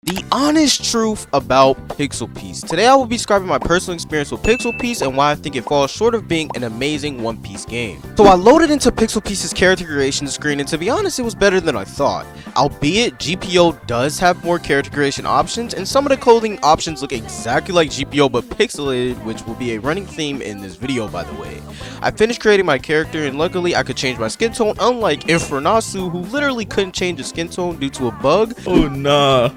The honest truth about Pixel Piece. Today I will be describing my personal experience with Pixel Piece and why I think it falls short of being an amazing One Piece game. So I loaded into Pixel Piece's character creation screen, and to be honest, it was better than I thought. Albeit GPO does have more character creation options, and some of the clothing options look exactly like GPO but pixelated, which will be a running theme in this video, by the way. I finished creating my character, and luckily I could change my skin tone, unlike Infernasu, who literally couldn't change his skin tone due to a bug. Oh nah.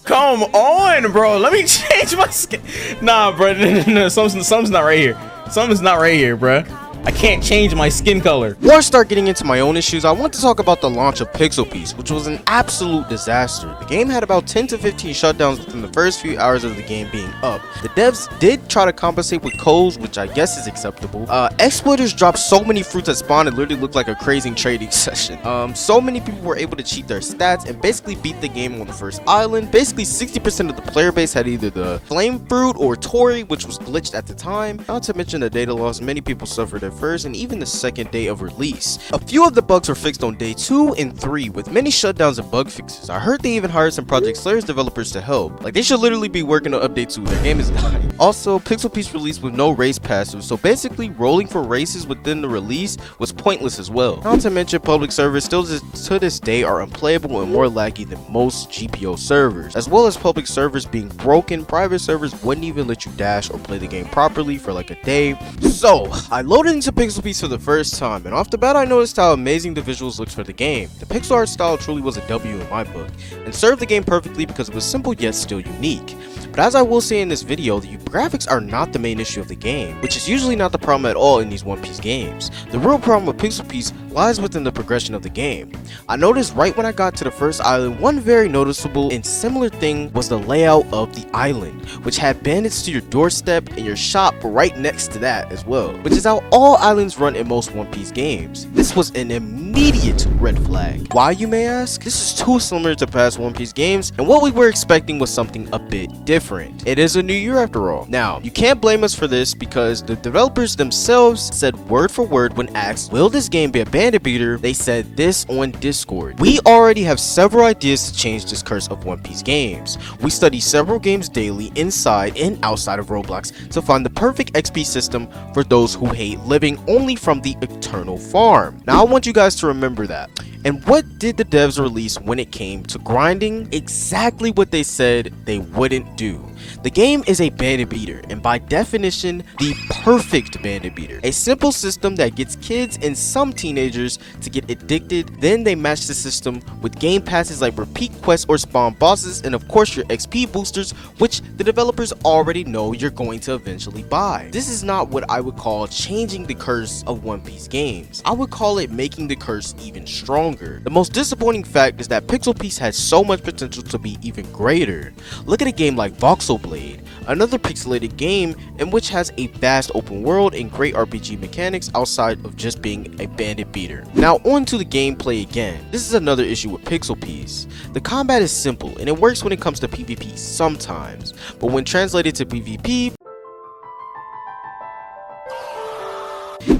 Come on, bro. Let me change my skin. Nah, bro. No, something's not right here. Something's not right here, bro. I can't change my skin color. Before I start getting into my own issues, I want to talk about the launch of Pixel Piece, which was an absolute disaster. The game had about 10 to 15 shutdowns within the first few hours of the game being up. The devs did try to compensate with codes, which I guess is acceptable. Exploiters dropped so many fruits at spawn it literally looked like a crazy trading session. So many people were able to cheat their stats and basically beat the game on the first island. Basically 60% of the player base had either the flame fruit or Tori, which was glitched at the time. Not to mention the data loss many people suffered at first and even the second day of release. A few of the bugs were fixed on day 2 and 3 with many shutdowns and bug fixes. I heard they even hired some Project Slayer's developers to help. Like, they should literally be working on update 2. Their game is dying. Also, Pixel Piece released with no race passive, so basically rolling for races within the release was pointless as well. Not to mention public servers still to this day are unplayable and more laggy than most GPO servers. As well as public servers being broken, private servers wouldn't even let you dash or play the game properly for like a day. So I loaded into Pixel Piece for the first time, and off the bat I noticed how amazing the visuals looked for the game. The pixel art style truly was a W in my book, and served the game perfectly because it was simple yet still unique. But as I will say in this video, the graphics are not the main issue of the game, which is usually not the problem at all in these One Piece games. The real problem with Pixel Piece lies within the progression of the game. I noticed right when I got to the first island, one very noticeable and similar thing was the layout of the island, which had bandits to your doorstep and your shop right next to that as well, which is how all islands run in most One Piece games. This was an immediate red flag. Why, you may ask? This is too similar to past One Piece games, and what we were expecting was something a bit different. It is a new year after all. Now, you can't blame us for this because the developers themselves said word for word when asked, will this game be a bandit beater? They said this on Discord. We already have several ideas to change this curse of One Piece games. We study several games daily inside and outside of Roblox to find the perfect XP system for those who hate living only from the eternal farm. Now I want you guys to remember that. And what did the devs release when it came to grinding? Exactly what they said they wouldn't do. The game is a bandit beater, and by definition, the perfect bandit beater. A simple system that gets kids and some teenagers to get addicted, then they match the system with game passes like repeat quests or spawn bosses, and of course your XP boosters, which the developers already know you're going to eventually buy. This is not what I would call changing the curse of One Piece games. I would call it making the curse even stronger. The most disappointing fact is that Pixel Piece has so much potential to be even greater. Look at a game like Voxel Blade, another pixelated game in which has a vast open world and great RPG mechanics outside of just being a bandit beater. Now on to the gameplay again. This is another issue with Pixel Piece. The combat is simple and it works when it comes to PvP sometimes, but when translated to PvP,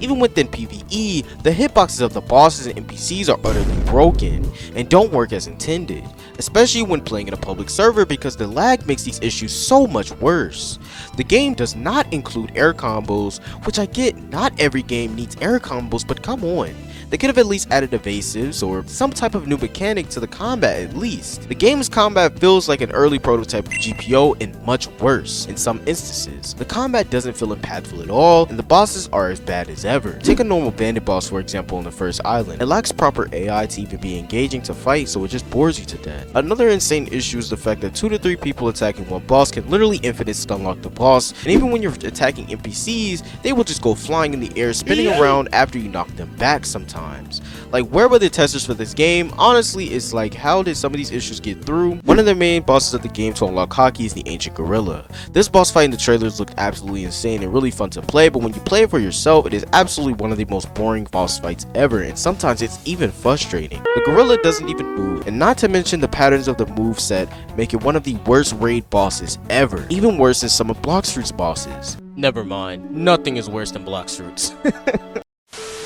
even within PvE, the hitboxes of the bosses and NPCs are utterly broken and don't work as intended, especially when playing in a public server because the lag makes these issues so much worse. The game does not include air combos, which I get, not every game needs air combos, but come on. They could have at least added evasives or some type of new mechanic to the combat at least. The game's combat feels like an early prototype of GPO and much worse in some instances. The combat doesn't feel impactful at all and the bosses are as bad as ever. Take a normal bandit boss for example on the first island. It lacks proper AI to even be engaging to fight, so it just bores you to death. Another insane issue is the fact that 2 to 3 people attacking one boss can literally infinite stun lock the boss, and even when you're attacking NPCs, they will just go flying in the air spinning around after you knock them back sometimes. Like, where were the testers for this game? Honestly, it's like, how did some of these issues get through? One of the main bosses of the game to unlock Haki is the ancient gorilla. This boss fight in the trailers looked absolutely insane and really fun to play, but when you play it for yourself, it is absolutely one of the most boring boss fights ever, and sometimes it's even frustrating. The gorilla doesn't even move, and not to mention the patterns of the move set make it one of the worst raid bosses ever, even worse than some of Bloxfruit's bosses. Never mind, nothing is worse than Bloxfruit's.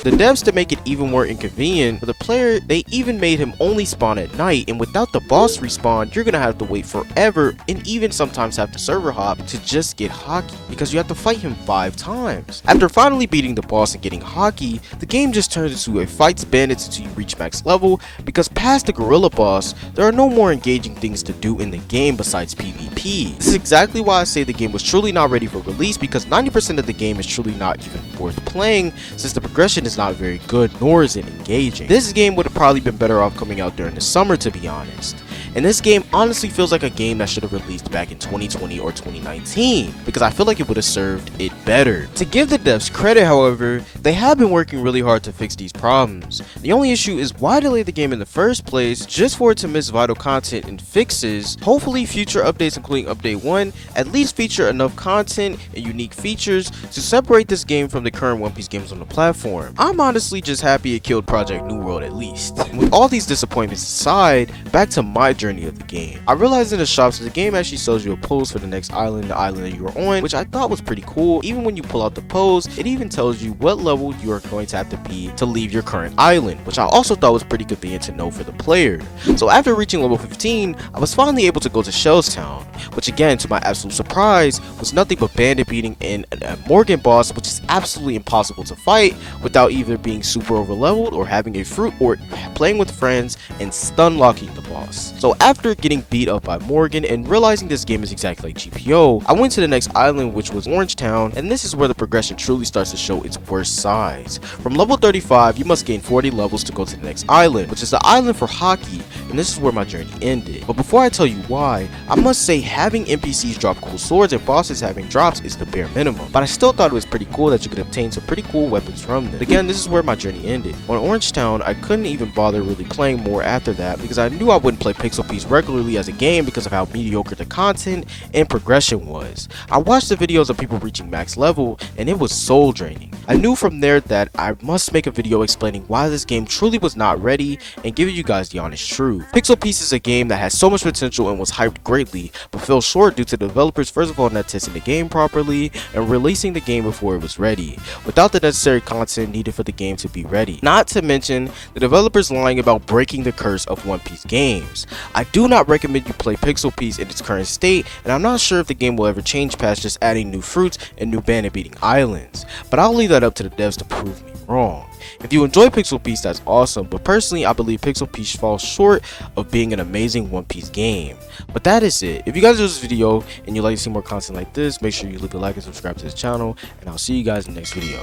The devs, to make it even more inconvenient for the player, they even made him only spawn at night, and without the boss respawn, you're gonna have to wait forever and even sometimes have to server hop to just get Hockey, because you have to fight him 5 times. After finally beating the boss and getting Hockey, the game just turns into a fights bandits until you reach max level, because past the gorilla boss, there are no more engaging things to do in the game besides PvP. This is exactly why I say the game was truly not ready for release, because 90% of the game is truly not even worth playing, since the progression is not very good, nor is it engaging. This game would have probably been better off coming out during the summer, to be honest. And this game honestly feels like a game that should have released back in 2020 or 2019, because I feel like it would have served it better. To give the devs credit, however, they have been working really hard to fix these problems. The only issue is why delay the game in the first place just for it to miss vital content and fixes. Hopefully future updates, including update 1, at least feature enough content and unique features to separate this game from the current One Piece games on the platform. I'm honestly just happy it killed Project New World at least. And with all these disappointments aside, back to my journey of the game. I realized in the shops that the game actually sells you a pose for the next island, the island that you are on, which I thought was pretty cool. Even when you pull out the pose, it even tells you what level you are going to have to be to leave your current island, which I also thought was pretty convenient to know for the player. So after reaching level 15, I was finally able to go to Shell's Town, which again, to my absolute surprise, was nothing but bandit beating and a Morgan boss, which is absolutely impossible to fight without either being super over leveled or having a fruit or playing with friends and stun locking the boss. So after getting beat up by Morgan and realizing this game is exactly like GPO, I went to the next island, which was Orange Town, and this is where the progression truly starts to show its worst sides. From level 35, you must gain 40 levels to go to the next island, which is the island for Hockey, and this is where my journey ended. But before I tell you why, I must say having NPCs drop cool swords and bosses having drops is the bare minimum, but I still thought it was pretty cool that you could obtain some pretty cool weapons from them. Again, this is where my journey ended. On Orange Town, I couldn't even bother really playing more after that, because I knew I wouldn't play Pixel Piece regularly as a game because of how mediocre the content and progression was. I watched the videos of people reaching max level, and it was soul draining. I knew from there that I must make a video explaining why this game truly was not ready and giving you guys the honest truth. Pixel Piece is a game that has so much potential and was hyped greatly, but fell short due to the developers first of all not testing the game properly and releasing the game before it was ready, without the necessary content needed for the game to be ready. Not to mention the developers lying about breaking the curse of One Piece games. I do not recommend you play Pixel Piece in its current state, and I'm not sure if the game will ever change past just adding new fruits and new bandit beating islands, but I'll leave that up to the devs to prove me wrong. If you enjoy Pixel Piece, that's awesome, but personally I believe Pixel Piece falls short of being an amazing One Piece game. But that is it. If you guys enjoyed this video and you'd like to see more content like this, make sure you leave a like and subscribe to this channel, and I'll see you guys in the next video.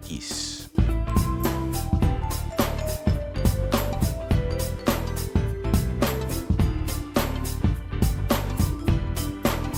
Peace.